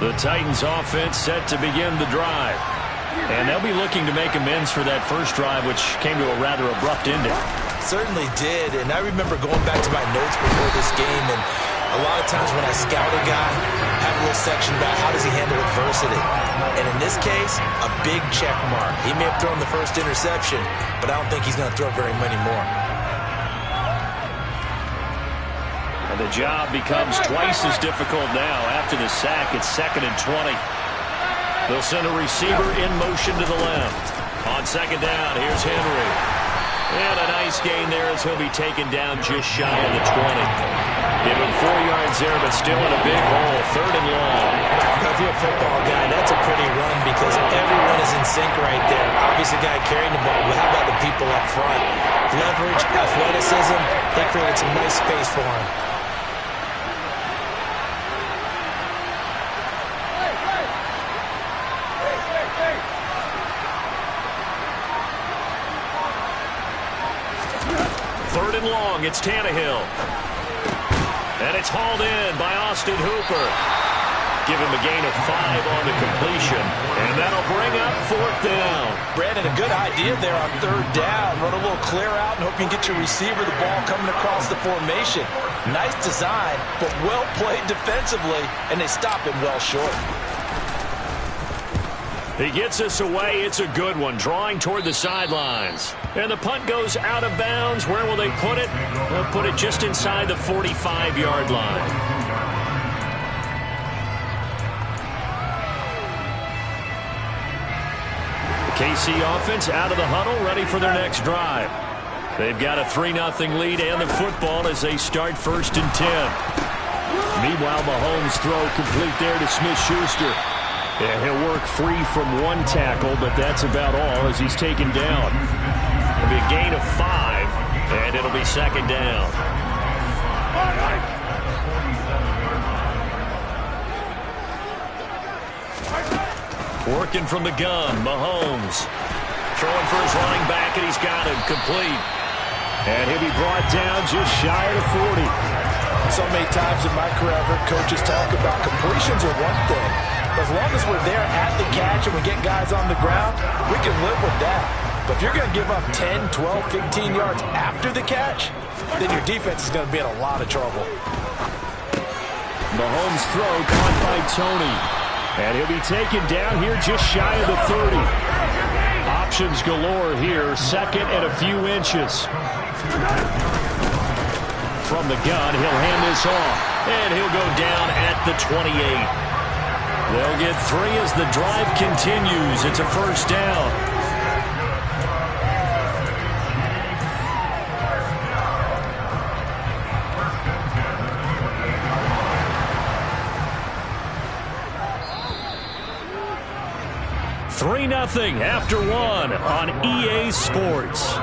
The Titans offense set to begin the drive. And they'll be looking to make amends for that first drive, which came to a rather abrupt ending. Certainly did, and I remember going back to my notes before this game, and a lot of times when I scout a guy, I have a little section about how does he handle adversity. And in this case, a big check mark. He may have thrown the first interception, but I don't think he's going to throw very many more. And the job becomes twice as difficult now. After the sack, it's 2nd and 20. They'll send a receiver in motion to the left. On second down, here's Henry. And a nice gain there as he'll be taken down just shy of the 20. Give him 4 yards there, but still in a big hole. 3rd and long. If you're a football guy, that's a pretty run because everyone is in sync right there. Obviously, the guy carrying the ball, but how about the people up front? Leverage, athleticism, they created some nice space for him. Long, it's Tannehill. And it's hauled in by Austin Hooper. Give him a gain of 5 on the completion. And that'll bring up 4th down. Brandon, a good idea there on 3rd down. Run a little clear out and hope you can get your receiver the ball coming across the formation. Nice design, but well played defensively, and they stop him well short. He gets us away. It's a good one. Drawing toward the sidelines. And the punt goes out of bounds. Where will they put it? They'll put it just inside the 45-yard line. The KC offense out of the huddle, ready for their next drive. They've got a 3-0 lead and the football as they start 1st and 10. Meanwhile, Mahomes' throw complete there to Smith-Schuster. Yeah, he'll work free from 1 tackle, but that's about all as he's taken down. It'll be a gain of 5, and it'll be 2nd down. Working from the gun, Mahomes. Throwing for his running back, and he's got him complete. And he'll be brought down just shy of the 40. So many times in my career, I've heard coaches talk about completions are one thing. As long as we're there at the catch and we get guys on the ground, we can live with that. But if you're going to give up 10, 12, 15 yards after the catch, then your defense is going to be in a lot of trouble. Mahomes' throw caught by Tony. And he'll be taken down here just shy of the 30. Options galore here. 2nd and a few inches. From the gun, he'll hand this off. And he'll go down at the 28. They'll get 3 as the drive continues. It's a 1st down. $3-0 after 1 on EA Sports.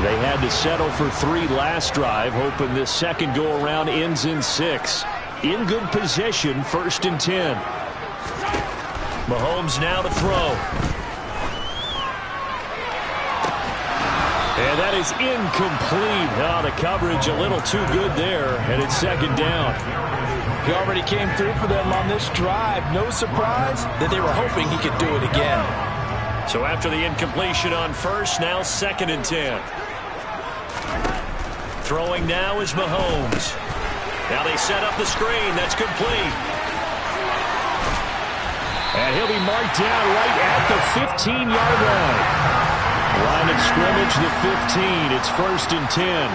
They had to settle for 3 last drive, hoping this second go-around ends in 6. In good position, 1st and 10. Mahomes now to throw. And that is incomplete. Oh, the coverage a little too good there, and it's 2nd down. He already came through for them on this drive. No surprise that they were hoping he could do it again. So after the incompletion on 1st, now 2nd and 10. Throwing now is Mahomes. Now they set up the screen. That's complete. And he'll be marked down right at the 15-yard line. Line of scrimmage, the 15. It's 1st and 10.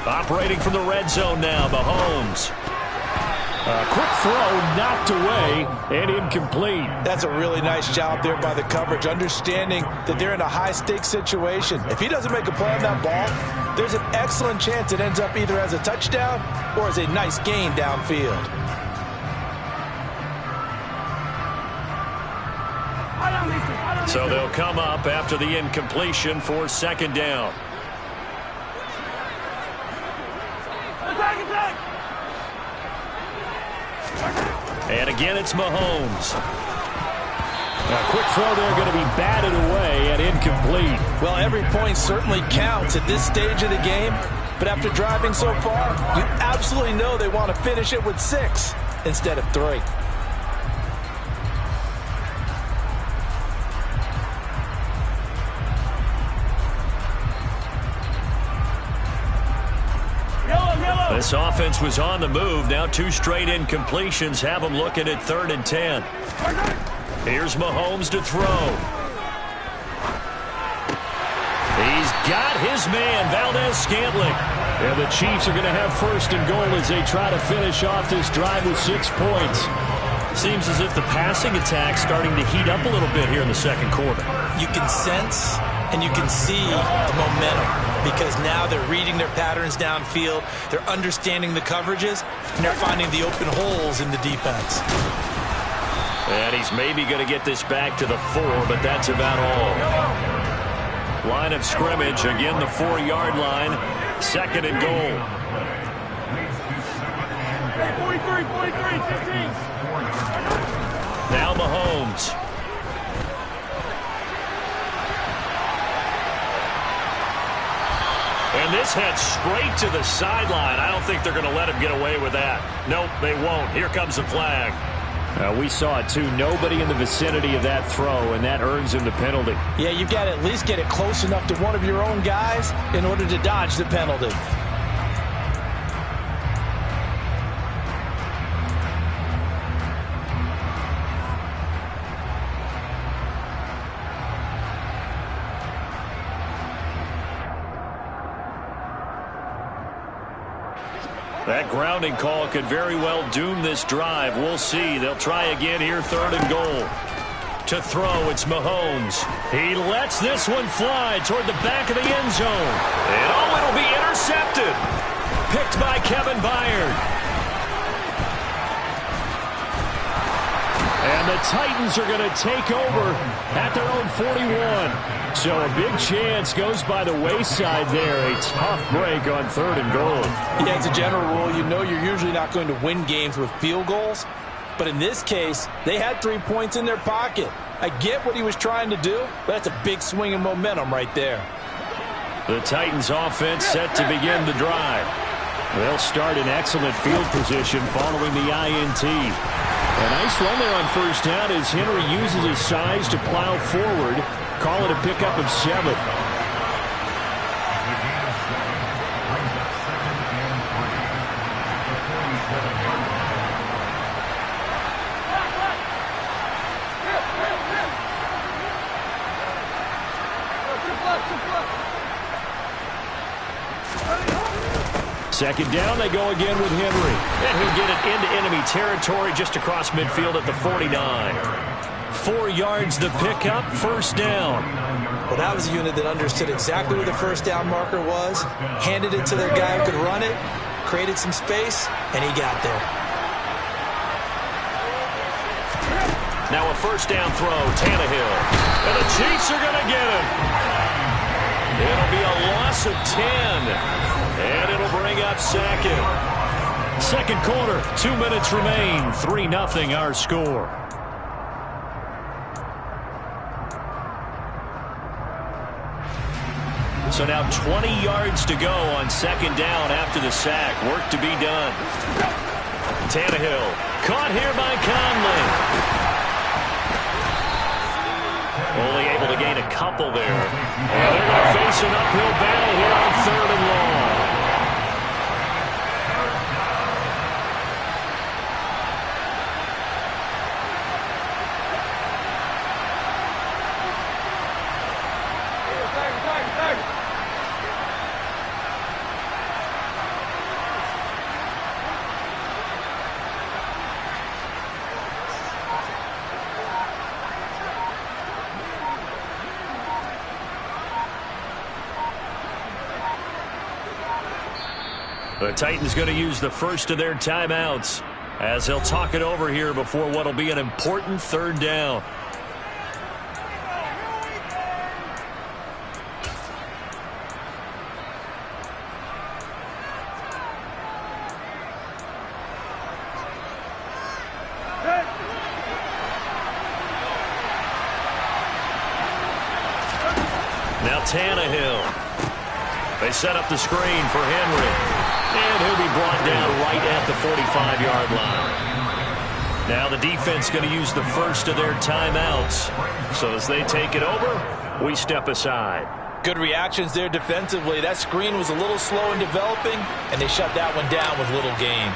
Operating from the red zone now, Mahomes. A quick throw knocked away and incomplete. That's a really nice job there by the coverage, understanding that they're in a high-stakes situation. If he doesn't make a play on that ball, there's an excellent chance it ends up either as a touchdown or as a nice gain downfield. So they'll come up after the incompletion for second down. And again, it's Mahomes. A quick throw there going to be batted away and incomplete. Well, every point certainly counts at this stage of the game. But after driving so far, you absolutely know they want to finish it with 6 instead of 3. This offense was on the move. Now 2 straight incompletions have them looking at 3rd and 10. Here's Mahomes to throw. He's got his man, Valdez-Scantling. And the Chiefs are going to have 1st and goal as they try to finish off this drive with 6 points. Seems as if the passing attack's starting to heat up a little bit here in the second quarter. You can sense and you can see the momentum because now they're reading their patterns downfield, they're understanding the coverages, and they're finding the open holes in the defense. And he's maybe going to get this back to the 4, but that's about all. Line of scrimmage, again the 4-yard line, 2nd and goal. 43, 15. Now Mahomes. And this head straight to the sideline. I don't think they're going to let him get away with that. Nope, they won't. Here comes the flag. We saw it too. Nobody in the vicinity of that throw, and that earns him the penalty. Yeah, you've got to at least get it close enough to one of your own guys in order to dodge the penalty. That grounding call could very well doom this drive. We'll see. They'll try again here, 3rd and goal. To throw, it's Mahomes. He lets this one fly toward the back of the end zone. And it'll be intercepted. Picked by Kevin Byard. And the Titans are going to take over at their own 41. So a big chance goes by the wayside there. A tough break on 3rd and goal. Yeah, as a general rule, you know you're usually not going to win games with field goals. But in this case, they had 3 points in their pocket. I get what he was trying to do, but that's a big swing of momentum right there. The Titans offense set to begin the drive. They'll start in excellent field position following the INT. A nice run there on 1st down as Henry uses his size to plow forward. Call it a pickup of 7. Second down, they go again with Henry. And he'll get it into enemy territory just across midfield at the 49. 4 yards the pickup, 1st down. Well, that was a unit that understood exactly where the 1st down marker was, handed it to their guy who could run it, created some space, and he got there. Now a 1st down throw, Tannehill. And the Chiefs are going to get him. It'll be a loss of 10. And it'll bring up 2nd. Second quarter, 2 minutes remain. 3-0 our score. So now 20 yards to go on 2nd down after the sack. Work to be done. Tannehill caught here by Conley. Only able to gain a couple there. And they're going to face an uphill battle here on 3rd and long. The Titans going to use the first of their timeouts as they'll talk it over here before what will be an important 3rd down. Now Tannehill. They set up the screen for Henry. And he'll be brought down right at the 45-yard line. Now the defense going to use the first of their timeouts. So as they take it over, we step aside. Good reactions there defensively. That screen was a little slow in developing, and they shut that one down with little gain.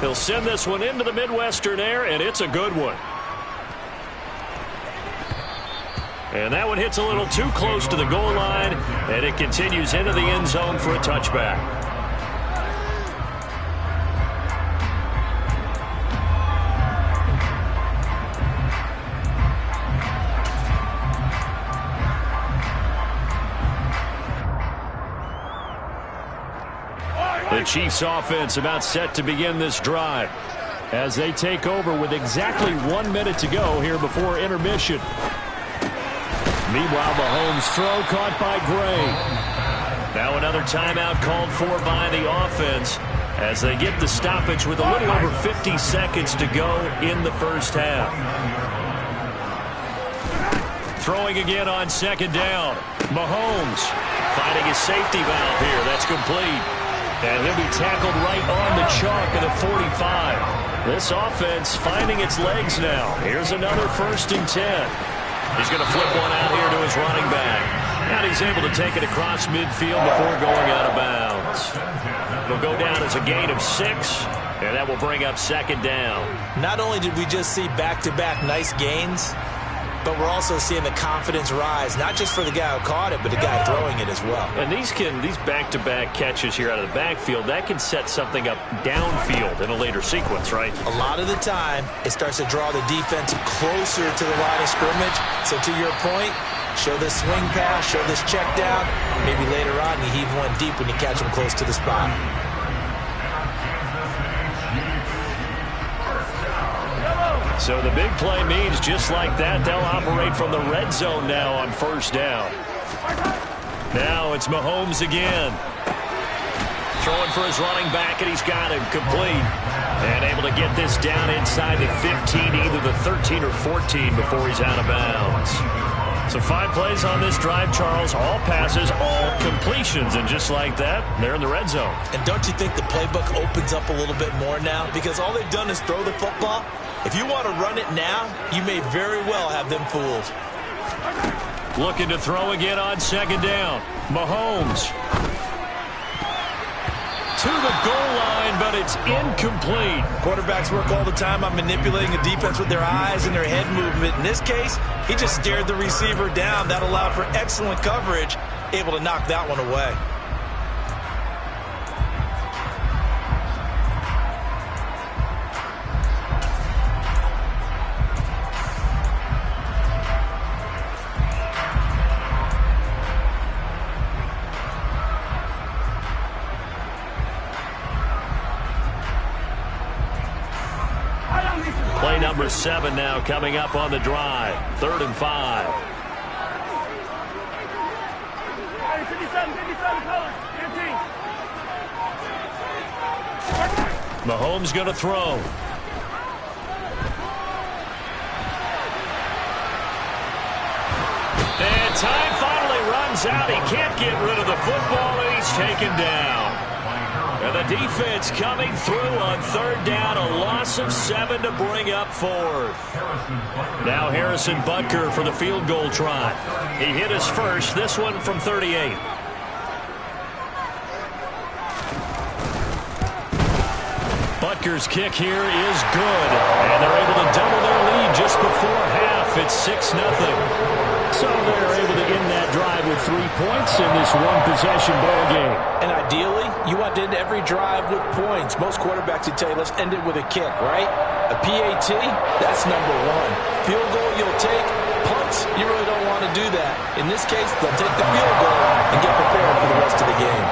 He'll send this one into the Midwestern air, and it's a good one. And that one hits a little too close to the goal line, and it continues into the end zone for a touchback. The Chiefs offense about set to begin this drive as they take over with exactly 1 minute to go here before intermission. Meanwhile, Mahomes' throw caught by Gray. Now another timeout called for by the offense as they get the stoppage with a little over 50 seconds to go in the first half. Throwing again on second down. Mahomes finding his safety valve here. That's complete. And he'll be tackled right on the chalk at the 45. This offense finding its legs now. Here's another 1st and 10. He's going to flip one out here to his running back. And he's able to take it across midfield before going out of bounds. It'll go down as a gain of 6, and that will bring up second down. Not only did we just see back-to-back nice gains, but we're also seeing the confidence rise, not just for the guy who caught it, but the guy throwing it as well. And these back-to-back catches here out of the backfield, that can set something up downfield in a later sequence, right? A lot of the time, it starts to draw the defense closer to the line of scrimmage. So to your point, show this swing pass, show this check down. Maybe later on you heave one deep when you catch them close to the spot. So the big play means just like that, they'll operate from the red zone now on first down. Now it's Mahomes again. Throwing for his running back, and he's got him complete. And able to get this down inside the 15, either the 13 or 14 before he's out of bounds. So 5 plays on this drive, Charles. All passes, all completions. And just like that, they're in the red zone. And don't you think the playbook opens up a little bit more now? Because all they've done is throw the football. If you want to run it now, you may very well have them fooled. Looking to throw again on second down. Mahomes. To the goal line, but it's incomplete. Quarterbacks work all the time on manipulating the defense with their eyes and their head movement. In this case, he just stared the receiver down. That allowed for excellent coverage, able to knock that one away. Play number 7 now coming up on the drive. 3rd and 5. 57, colors, 15. Mahomes going to throw. And time finally runs out. He can't get rid of the football, and he's taken down. And the defense coming through on 3rd down, a loss of 7 to bring up 4th. Now Harrison Butker for the field goal try. He hit his first, this one from 38. Butker's kick here is good, and they're able to double their lead just before half. It's 6-0. So they're able to end that drive with 3 points in this one-possession ball game. And ideally, you want to end every drive with points. Most quarterbacks would tell you, let's end it with a kick, right? A PAT, that's number 1. Field goal, you'll take. Punts, you really don't want to do that. In this case, they'll take the field goal and get prepared for the rest of the game.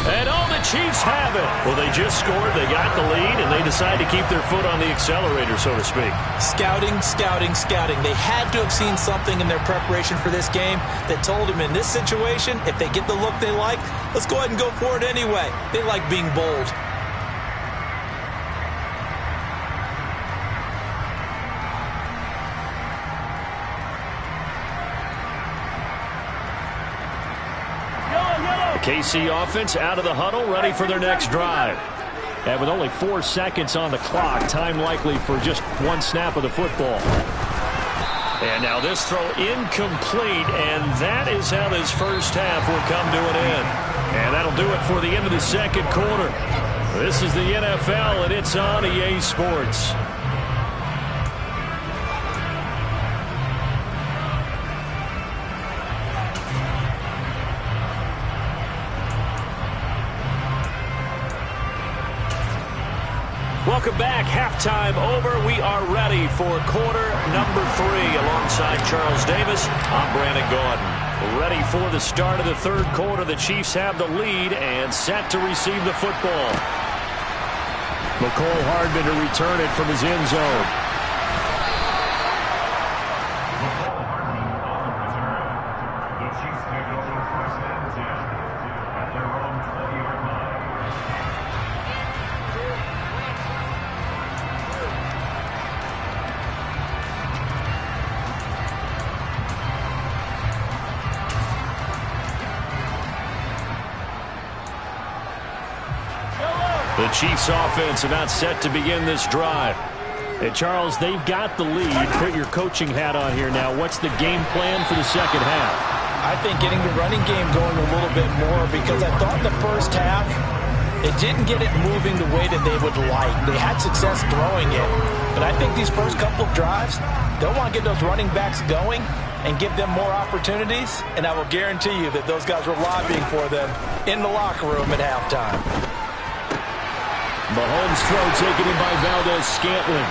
And all the Chiefs have it. Well, they just scored, they got the lead, and they decide to keep their foot on the accelerator, so to speak. Scouting, scouting, scouting. They had to have seen something in their preparation for this game that told them in this situation, if they get the look they like, let's go ahead and go for it anyway. They like being bold. KC offense out of the huddle, ready for their next drive. And with only 4 seconds on the clock, time likely for just one snap of the football. And now this throw incomplete, and that is how this first half will come to an end. And that'll do it for the end of the second quarter. This is the NFL, and it's on EA Sports. Welcome back. Halftime over. We are ready for quarter number 3. Alongside Charles Davis, I'm Brandon Gaudin. Ready for the start of the third quarter. The Chiefs have the lead and set to receive the football. McCole Hardman to return it from his end zone. The Chiefs offense about set to begin this drive. And Charles, they've got the lead. Put your coaching hat on here now. What's the game plan for the second half? I think getting the running game going a little bit more, because I thought in the first half it didn't get it moving the way that they would like. They had success throwing it, but I think these first couple of drives, they'll want to get those running backs going and give them more opportunities, and I will guarantee you that those guys were lobbying for them in the locker room at halftime. Mahomes' throw taken in by Valdez-Scantling.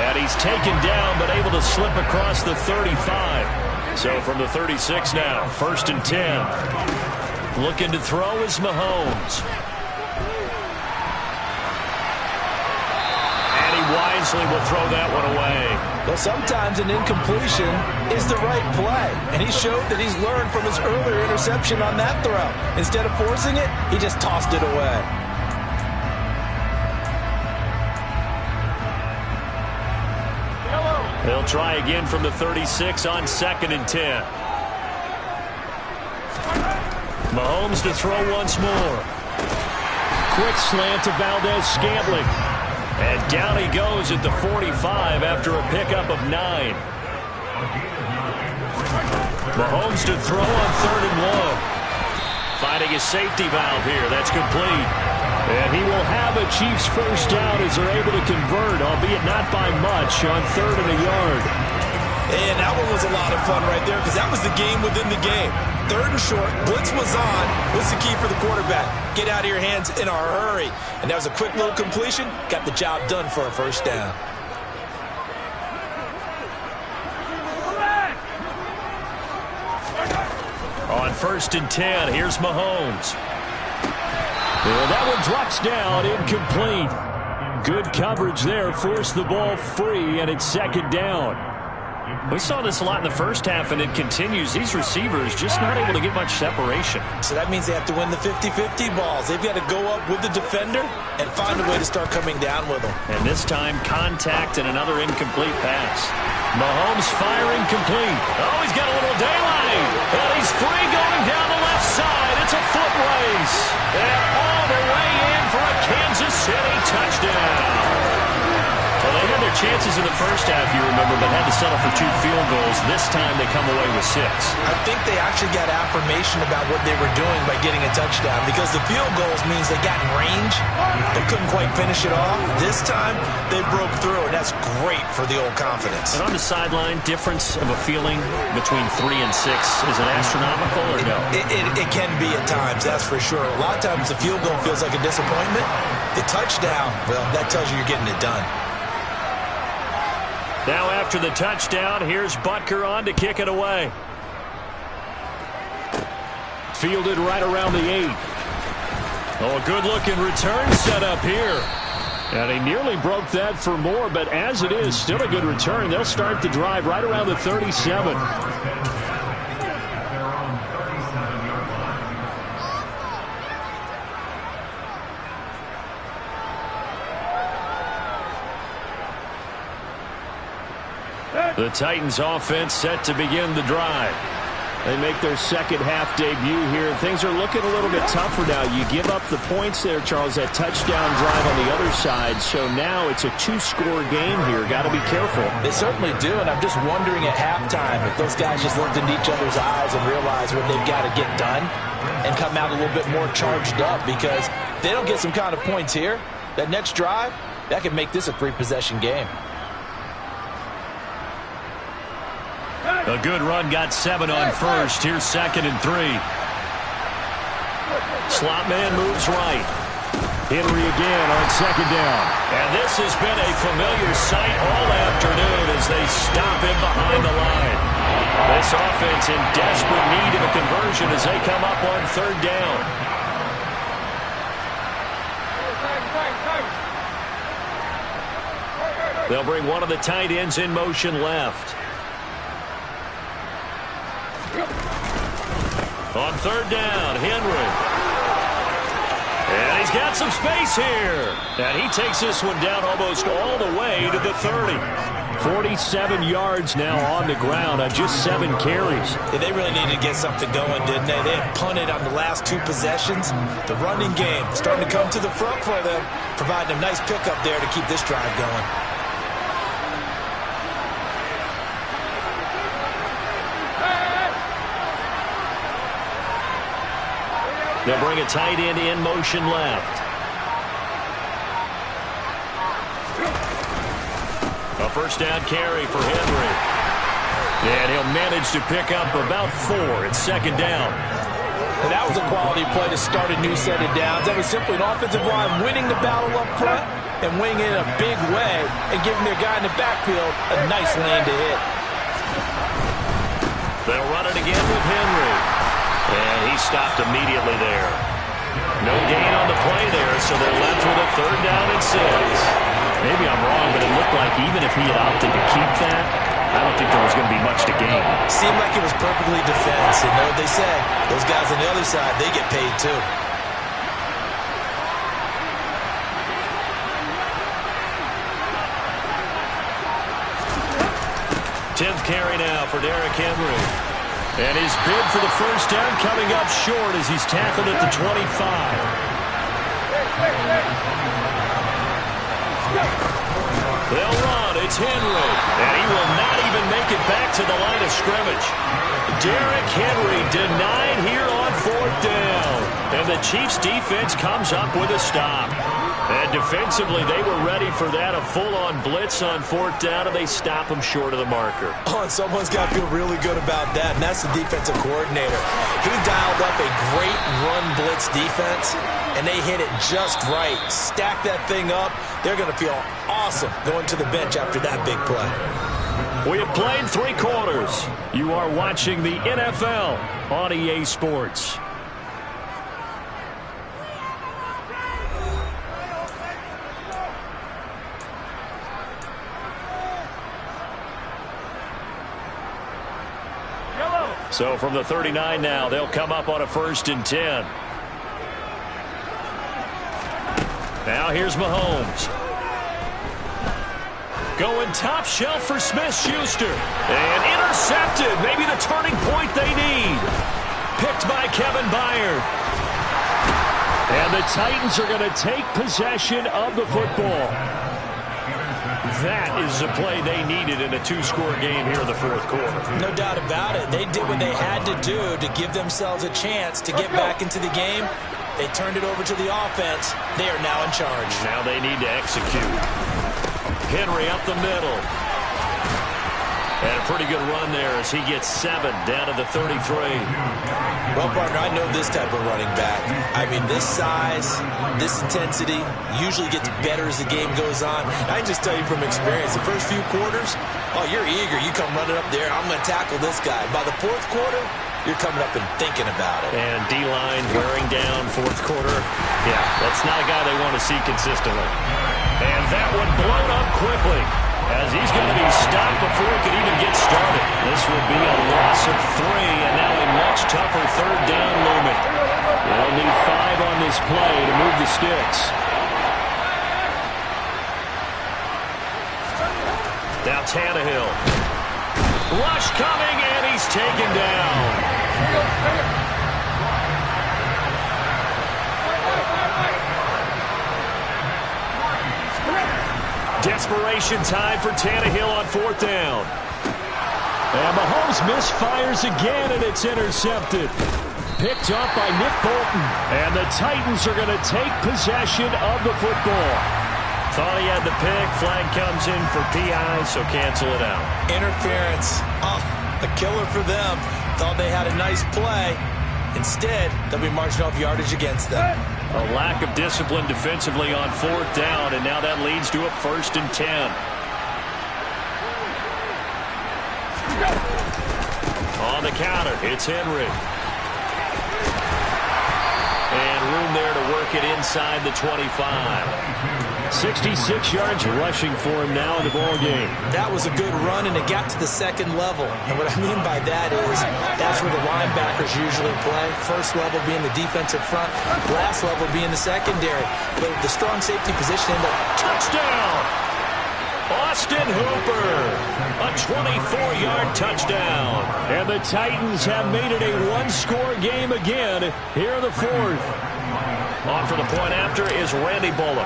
And he's taken down, but able to slip across the 35. So from the 36 now, 1st and 10. Looking to throw is Mahomes. And he wisely will throw that one away. Well, sometimes an incompletion is the right play. And he showed that he's learned from his earlier interception on that throw. Instead of forcing it, he just tossed it away. They'll try again from the 36 on 2nd and 10. Mahomes to throw once more. Quick slant to Valdez-Scantling. And down he goes at the 45 after a pickup of 9. Mahomes to throw on 3rd and 1. Finding a safety valve here. That's complete. And he will have a Chiefs first down as they're able to convert, albeit not by much, on 3rd and a yard. And that one was a lot of fun right there, because that was the game within the game. 3rd and short, blitz was on. What's the key for the quarterback? Get out of your hands in a hurry. And that was a quick little completion. Got the job done for a first down. On 1st and 10, here's Mahomes. Well, that one drops down, incomplete. Good coverage there, forced the ball free, and it's 2nd down. We saw this a lot in the first half, and it continues. These receivers just not able to get much separation. So that means they have to win the 50-50 balls. They've got to go up with the defender and find a way to start coming down with them. And this time, contact and another incomplete pass. Mahomes firing complete. Oh, he's got a little daylight. And he's free going down the left side. It's a foot race. And all the way in for a Kansas City touchdown. Well, they had their chances in the first half, you remember, but had to settle for 2 field goals. This time they come away with 6. I think they actually got affirmation about what they were doing by getting a touchdown, because the field goals means they got in range but couldn't quite finish it off. This time they broke through, and that's great for the old confidence. And on the sideline, difference of a feeling between 3 and 6, is it astronomical or no? It can be at times, that's for sure. A lot of times the field goal feels like a disappointment. The touchdown, well, that tells you you're getting it done. Now after the touchdown, here's Butker on to kick it away. Fielded right around the 8. Oh, a good-looking return set up here. And he nearly broke that for more, but as it is, still a good return. They'll start the drive right around the 37. The Titans offense set to begin the drive. They make their second half debut here. Things are looking a little bit tougher now. You give up the points there, Charles, that touchdown drive on the other side. So now it's a two-score game here. Got to be careful. They certainly do, and I'm just wondering at halftime if those guys just looked into each other's eyes and realized what they've got to get done and come out a little bit more charged up, because if they don't get some kind of points here, that next drive, that could make this a three-possession game. A good run, got 7 on first. Here's 2nd and 3. Slot man moves right. Henry again on 2nd down. And this has been a familiar sight all afternoon as they stop him behind the line. This offense in desperate need of a conversion as they come up on 3rd down. They'll bring one of the tight ends in motion left. On 3rd down, Henry. And he's got some space here. And he takes this one down almost all the way to the 30. 47 yards now on the ground on just 7 carries. Yeah, they really needed to get something going, didn't they? They had punted on the last 2 possessions. The running game starting to come to the front for them, providing a nice pickup there to keep this drive going. They'll bring a tight end in motion left. A 1st down carry for Henry. And he'll manage to pick up about 4 at 2nd down. And that was a quality play to start a new set of downs. That was simply an offensive line winning the battle up front and winning it in a big way and giving their guy in the backfield a nice lane to hit. They'll run it again with Henry. And he stopped immediately there. No gain on the play there, so they're left with a 3rd down and 6. Maybe I'm wrong, but it looked like even if he had opted to keep that, I don't think there was going to be much to gain. Seemed like it was perfectly defense. And know what they say, those guys on the other side, they get paid too. Tenth carry now for Derrick Henry. And his bid for the 1st down coming up short as he's tackled at the 25. They'll run. It's Henry. And he will not even make it back to the line of scrimmage. Derrick Henry denied here on 4th down. And the Chiefs defense comes up with a stop. And defensively, they were ready for that, a full-on blitz on 4th down, and they stop him short of the marker. Oh, and someone's got to feel really good about that, and that's the defensive coordinator. He dialed up a great run blitz defense, and they hit it just right. Stack that thing up. They're going to feel awesome going to the bench after that big play. We have played 3 quarters. You are watching the NFL on EA Sports. So from the 39 now, they'll come up on a 1st and 10. Now here's Mahomes. Going top shelf for Smith-Schuster. And intercepted. Maybe the turning point they need. Picked by Kevin Byard. And the Titans are going to take possession of the football. That is the play they needed in a 2-score game here in the 4th quarter. No doubt about it. They did what they had to do to give themselves a chance to get back into the game. They turned it over to the offense. They are now in charge. Now they need to execute. Henry up the middle. And a pretty good run there as he gets 7 down to the 33. Well, partner, I know this type of running back. I mean, this size, this intensity usually gets better as the game goes on. I can just tell you from experience, the first few quarters, oh, you're eager. You come running up there. I'm going to tackle this guy. By the 4th quarter, you're coming up and thinking about it. And D-line wearing down 4th quarter. Yeah, that's not a guy they want to see consistently. And that one blown up quickly as he's going to be stopped before he could even get started. This will be a loss of 3, and now a much tougher 3rd down looming. They'll need 5 on this play to move the sticks. Now Tannehill. Rush coming, and he's taken down. Desperation time for Tannehill on 4th down. And Mahomes misfires again, and it's intercepted. Picked up by Nick Bolton. And the Titans are going to take possession of the football. Thought he had the pick. Flag comes in for PI, so cancel it out. Interference. Oh, a killer for them. Thought they had a nice play. Instead, they'll be marching off yardage against them. A lack of discipline defensively on 4th down, and now that leads to a 1st and 10. On the counter, it's Henry. And room there to work it inside the 25. 66 yards rushing for him now in the ball game. That was a good run, and it got to the second level. And what I mean by that is that's where the linebackers usually play. First level being the defensive front, last level being the secondary. But the strong safety position in the touchdown! Austin Hooper, a 24-yard touchdown. And the Titans have made it a one-score game again here in the 4th. On for the point after is Randy Bullock.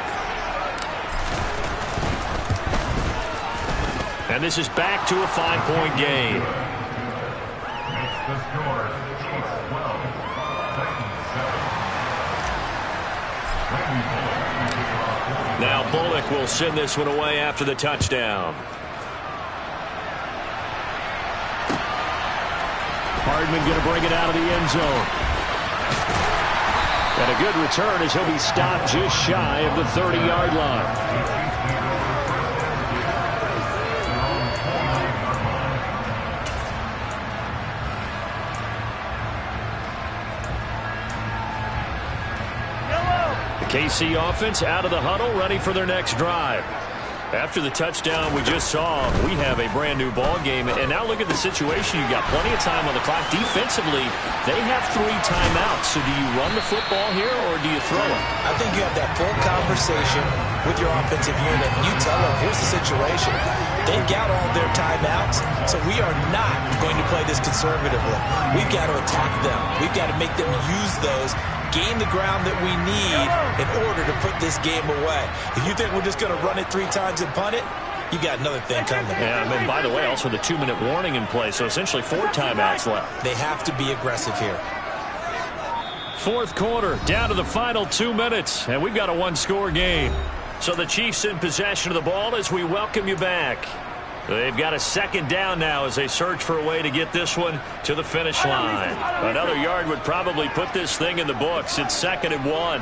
And this is back to a 5-point game. Now Bullock will send this one away after the touchdown. Hardman going to bring it out of the end zone. And a good return as he'll be stopped just shy of the 30-yard line. KC offense out of the huddle, ready for their next drive. After the touchdown we just saw, we have a brand new ball game. And now look at the situation. You've got plenty of time on the clock. Defensively, they have 3 timeouts. So do you run the football here or do you throw it? I think you have that full conversation with your offensive unit. And you tell them, here's the situation. They've got all their timeouts, so we are not going to play this conservatively. We've got to attack them. We've got to make them use those, gain the ground that we need in order to put this game away. If you think we're just going to run it 3 times and punt it, you got another thing coming. Yeah, and by the way, also the 2-minute warning in play, so essentially 4 timeouts left. They have to be aggressive here. 4th quarter, down to the final 2 minutes, and we've got a one-score game. So the Chiefs in possession of the ball as we welcome you back. They've got a 2nd down now as they search for a way to get this one to the finish line. Another yard would probably put this thing in the books. It's 2nd and 1.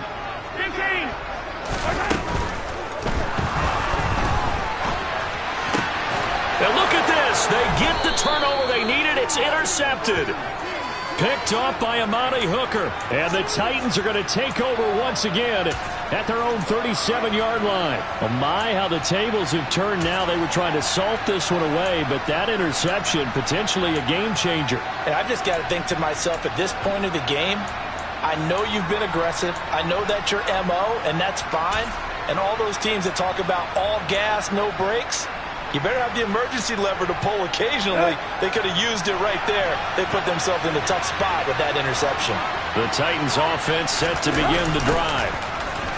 And look at this. They get the turnover they needed. It's intercepted. Picked off by Amani Hooker. And the Titans are going to take over once again at their own 37-yard line. Oh my, how the tables have turned now. They were trying to salt this one away, but that interception, potentially a game changer. And I've just got to think to myself, at this point of the game, I know you've been aggressive. I know that's your MO, and that's fine. And all those teams that talk about all gas, no brakes, you better have the emergency lever to pull occasionally. They could have used it right there. They put themselves in a tough spot with that interception. The Titans offense set to begin the drive.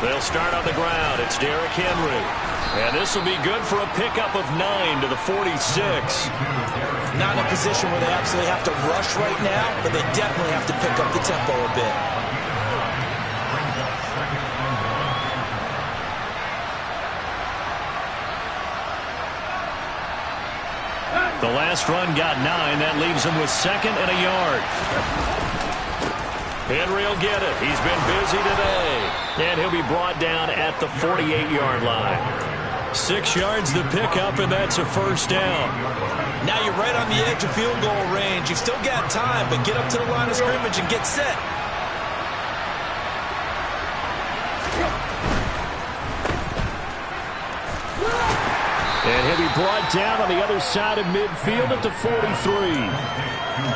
They'll start on the ground. It's Derrick Henry. And this will be good for a pickup of 9 to the 46. Not in a position where they absolutely have to rush right now, but they definitely have to pick up the tempo a bit. The last run got 9. That leaves him with 2nd and a yard. Henry will get it. He's been busy today. And he'll be brought down at the 48-yard line. 6 yards to pick up, and that's a 1st down. Now you're right on the edge of field goal range. You've still got time, but get up to the line of scrimmage and get set. And he'll be brought down on the other side of midfield at the 43.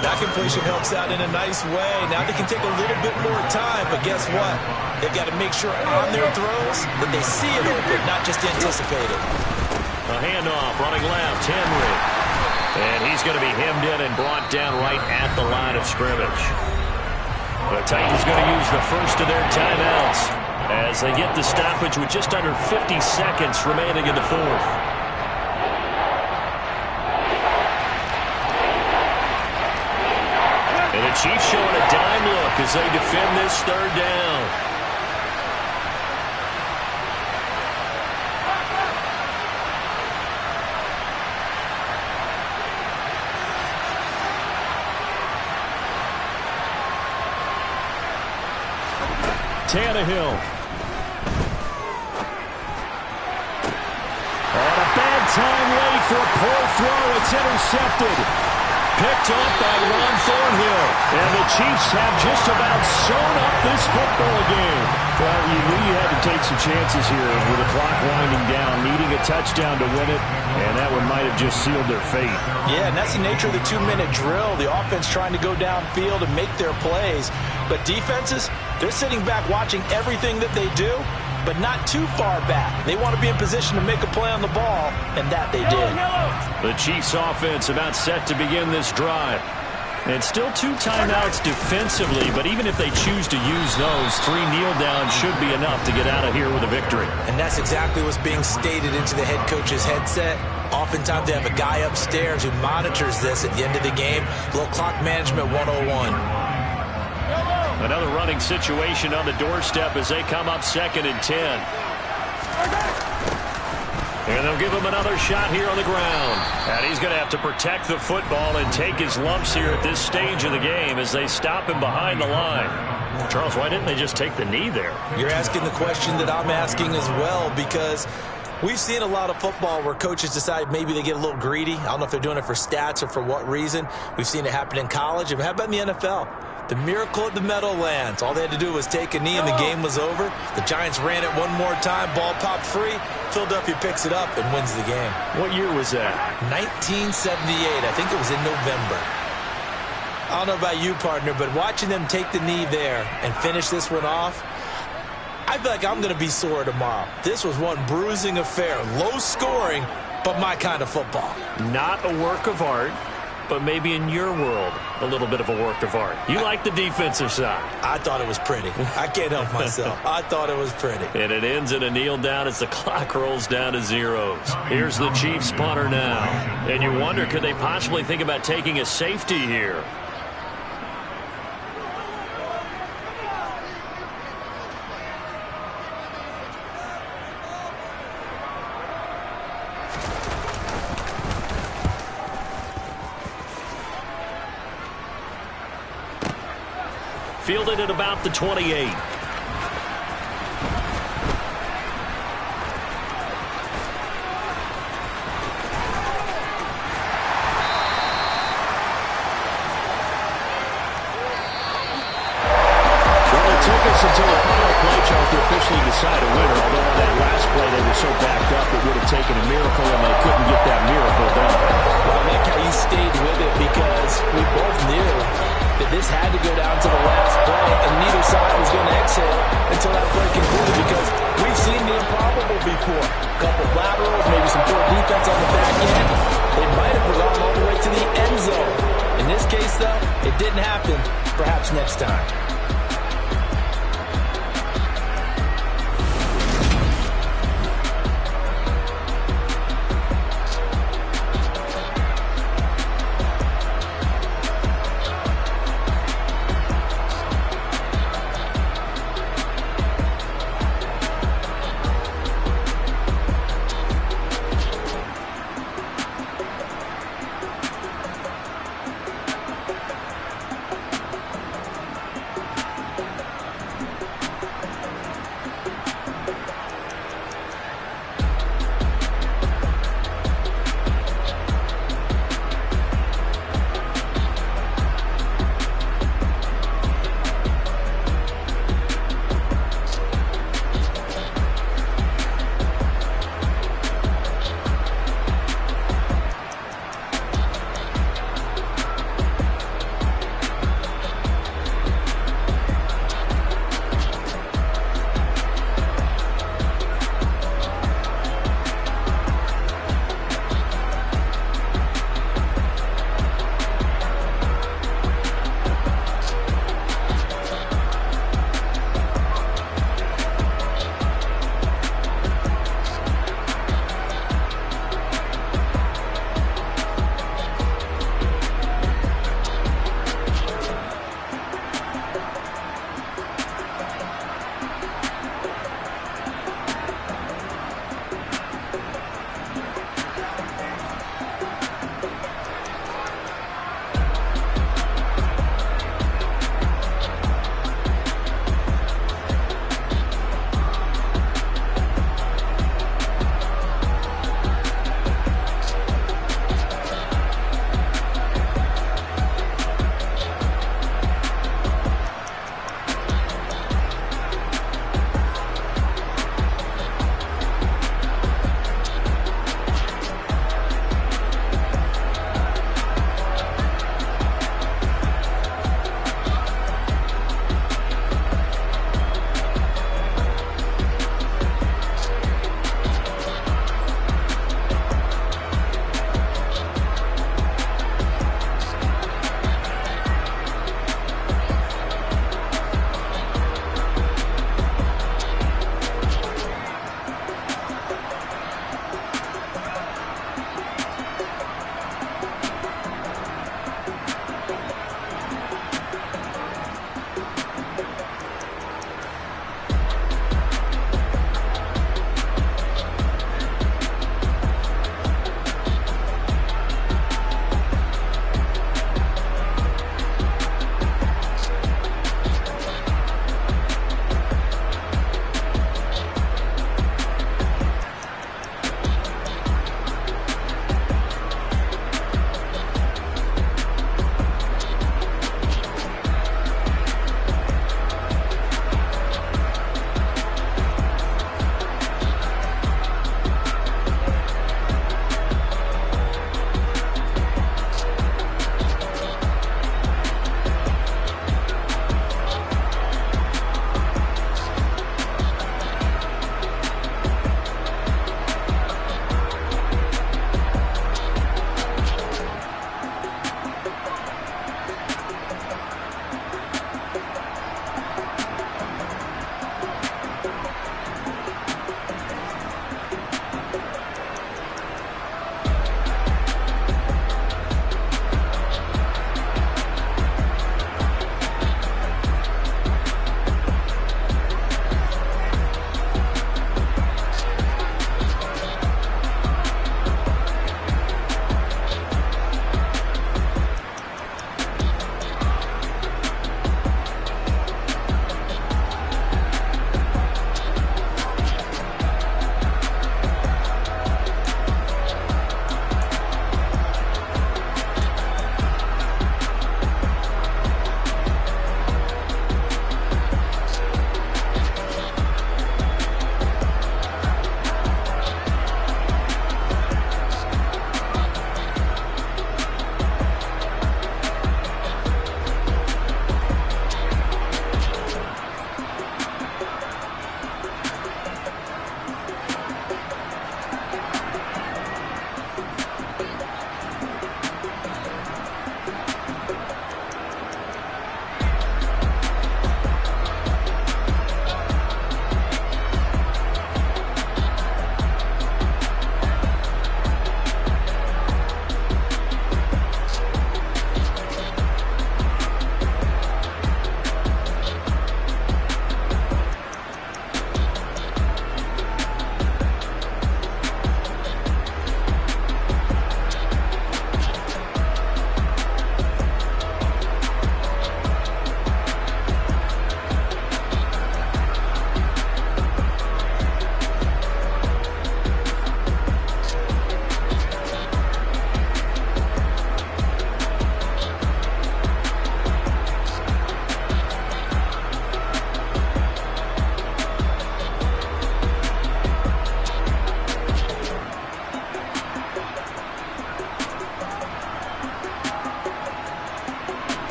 That completion helps out in a nice way. Now they can take a little bit more time, but guess what? They've got to make sure on their throws that they see it open, not just anticipate it. A handoff, running left, Henry. And he's going to be hemmed in and brought down right at the line of scrimmage. The Titans going to use the first of their timeouts as they get the stoppage with just under 50 seconds remaining in the fourth. And the Chiefs showing a dime look as they defend this third down. Tannehill. On a bad time late for a poor throw. It's intercepted. Picked up by Ron Thornhill. And the Chiefs have just about sewn up this football game. Well, you knew you had to take some chances here with the clock winding down, needing a touchdown to win it, and that one might have just sealed their fate. Yeah, and that's the nature of the 2-minute drill. The offense trying to go downfield and make their plays. But defenses, they're sitting back watching everything that they do, but not too far back. They want to be in position to make a play on the ball, and that they did. The Chiefs offense about set to begin this drive. And still 2 timeouts defensively, but even if they choose to use those, 3 kneel downs should be enough to get out of here with a victory. And that's exactly what's being stated into the head coach's headset. Oftentimes they have a guy upstairs who monitors this at the end of the game. Little clock management 101. Another running situation on the doorstep as they come up 2nd and 10. And they'll give him another shot here on the ground. And he's going to have to protect the football and take his lumps here at this stage of the game as they stop him behind the line. Charles, why didn't they just take the knee there? You're asking the question that I'm asking as well, because we've seen a lot of football where coaches decide maybe they get a little greedy. I don't know if they're doing it for stats or for what reason. We've seen it happen in college. And how about in the NFL? The miracle of the Meadowlands. All they had to do was take a knee and the game was over. The Giants ran it one more time. Ball popped free. Philadelphia picks it up and wins the game. What year was that? 1978. I think it was in November. I don't know about you, partner, but watching them take the knee there and finish this one off, I feel like I'm going to be sore tomorrow. This was one bruising affair. Low scoring, but my kind of football. Not a work of art, but maybe in your world, a little bit of a work of art. You like the defensive side. I thought it was pretty. I can't help myself. I thought it was pretty. And it ends in a kneel down as the clock rolls down to zeros. Here's the Chiefs punter now. And you wonder, could they possibly think about taking a safety here? Fielded at about the 28. Trying to take us until the final play, Charles, to officially decide a winner. Although on that last play they were so backed up it would have taken a miracle, and they couldn't get that miracle done. Well, I like how you stayed with it, because we both knew that this had to go down to the last play, and neither side was going to exhale until that play concluded, because we've seen the improbable before. A couple of laterals, maybe some poor defense on the back end. They might have gone all the way to the end zone. In this case, though, it didn't happen. Perhaps next time.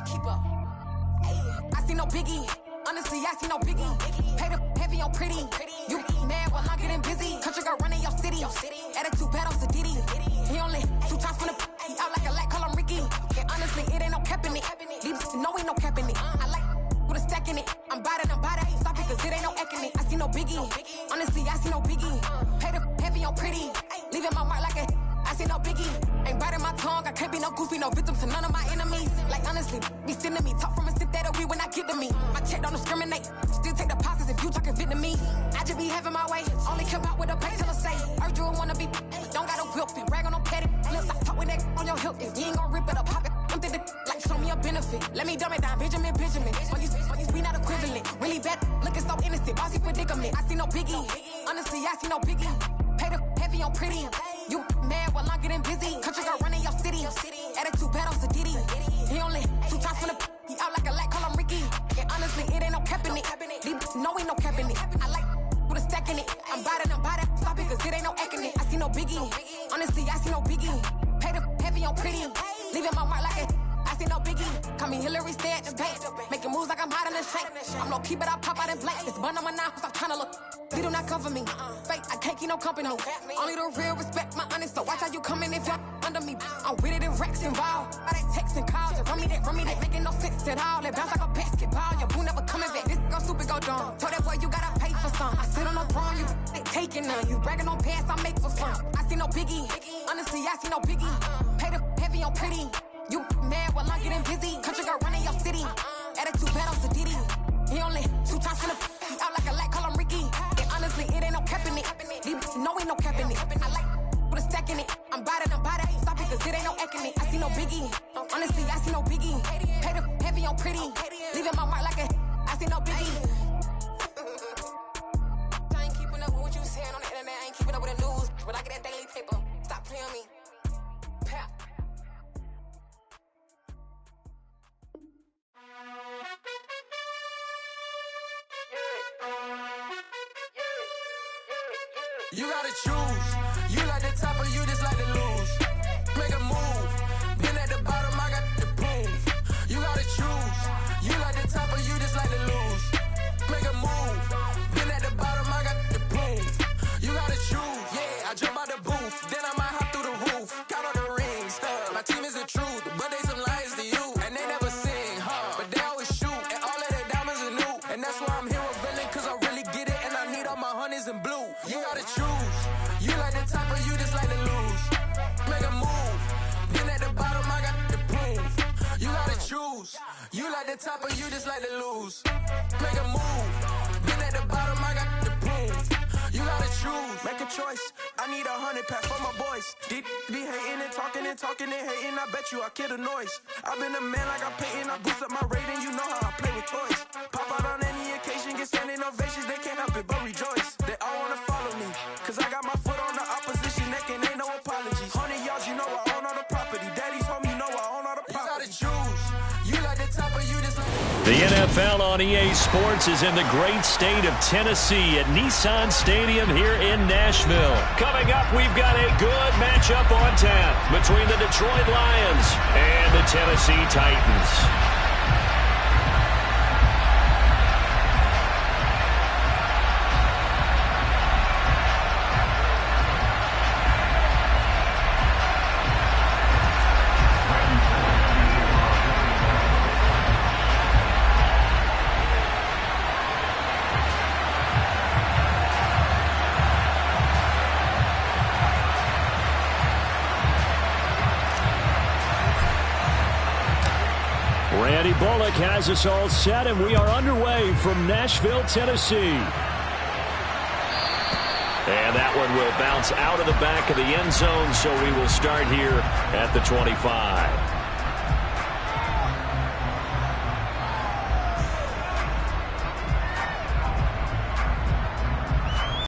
I see no biggie. Honestly, I see no biggie. Pay the heavy on pretty. You mad while I'm getting busy. Country girl running your city. Attitude bad on Diddy. He only 2 times from the he out like a light, call him Ricky. And honestly, it ain't no cap in it. These know ain't no cap in it. I like with a stack in it. I'm bad. Stop it, cause it ain't no eck in it. I see no biggie. Honestly, I see no biggie. Pay the heavy on pretty. Leaving my mark like a I see no biggie. Ain't biting my tongue. I can't be no goofy, no victim to none of my enemies. Like honestly, be sending me talk from a sit that we when I get to me. My check don't discriminate. Still take the pauses if you talking Vietnamese. I just be having my way. Only come out with a pay till I say. Urge you wanna be. Don't got a whip and rag on no petty. Lips like talk with that on your hip. If you ain't gon' rip it up, pop it. I'm thinking like show me a benefit. Let me dumb it down, Benjamin. We not equivalent. Really bad, looking so innocent. Bossy predicament. I see no biggie. Honestly, I see no biggie. Pay the heavy on pretty. You mad while I'm getting busy. Country girl running your city. Attitude bad on Diddy. He only 2 times from the he out like a light, call him Ricky. And honestly, it ain't no cap in it. These know ain't no cap in it. I like with a stack in it. I'm bad. Stop it, cause it ain't no eck in it. I see no biggie. Honestly, I see no biggie. Pay the heavy on pretty. Leaving my mark like a I see no biggie. Call me Hillary, stay at the bank. Making moves like I'm hiding in shank. I'm low key, but I pop out in blank. It's bun on my knife, stop trying to look. They do not cover me. Fake, I can't keep no company. Only the real respect my honest. So watch how you coming if you're under me. I'm with it and Rex involved. I they texting calls. Just run me that. Making no sense at all. They bounce like a basketball. Your boo never coming back. This go stupid, go dumb. Told that boy you gotta pay for some. I sit on the throne, you they taking none. You bragging on pants, I make for fun. I see no biggie. Honestly, I see no biggie. Pay the heavy on pretty. You mad while I'm getting busy. Country girl running your city. Attitude bad on Diddy. He only 2 times from the he out like a light, call him Ricky. And honestly, it ain't no cap in it. These know ain't no cap in it. I like with a stack in it. I'm bad. Stop it, cause it ain't no eck in it. I see no biggie. Honestly, I see no biggie. Pay the heavy on pretty. Leaving my mark like a I see no biggie. I ain't keeping up with what you saying on the internet. I ain't keeping up with the news. When I get that daily paper, stop playing me. Pap. You gotta choose. You like the top or you just like to lose. Make a move. Been at the bottom, I got the proof. You gotta choose. You like the top or you just like to lose. Make a move. Been at the bottom, I got the proof. You gotta choose. Yeah, I jump out the booth. Then I might hop through the roof. Count on the rings. My team is the truth, but they some liars to you. And they never sing, but they always shoot. And all of their diamonds are new. And that's why I'm here with villain, cause I really get it. And I need all my honeys in blue. You gotta choose. You like the top or you just like to lose. Make a move. Been at the bottom, I got the proof. You gotta choose. You like the top or you just like to lose. Make a move. Been at the bottom, I got the proof. You gotta choose. Make a choice. I need 100 pack for my boys. Deep be hating and talking and hating. I bet you I kill the noise. I've been a man like I'm painting. I boost up my rating. You know how I play with toys. Pop out on any occasion, get standing ovations. They can't help it but rejoice. They all wanna follow me, cause I got my foot on the opposition neck and ain't no apologies. 100 yards, you know I own all the property. Daddy's home, you know I own all the property. You gotta choose. You like the top or you just like... The NFL on EA Sports is in the great state of Tennessee at Nissan Stadium here in Nashville. Coming up, we've got a good matchup on tap between the Detroit Lions and the Tennessee Titans. Randy Bullock has us all set, and we are underway from Nashville, Tennessee. And that one will bounce out of the back of the end zone, so we will start here at the 25.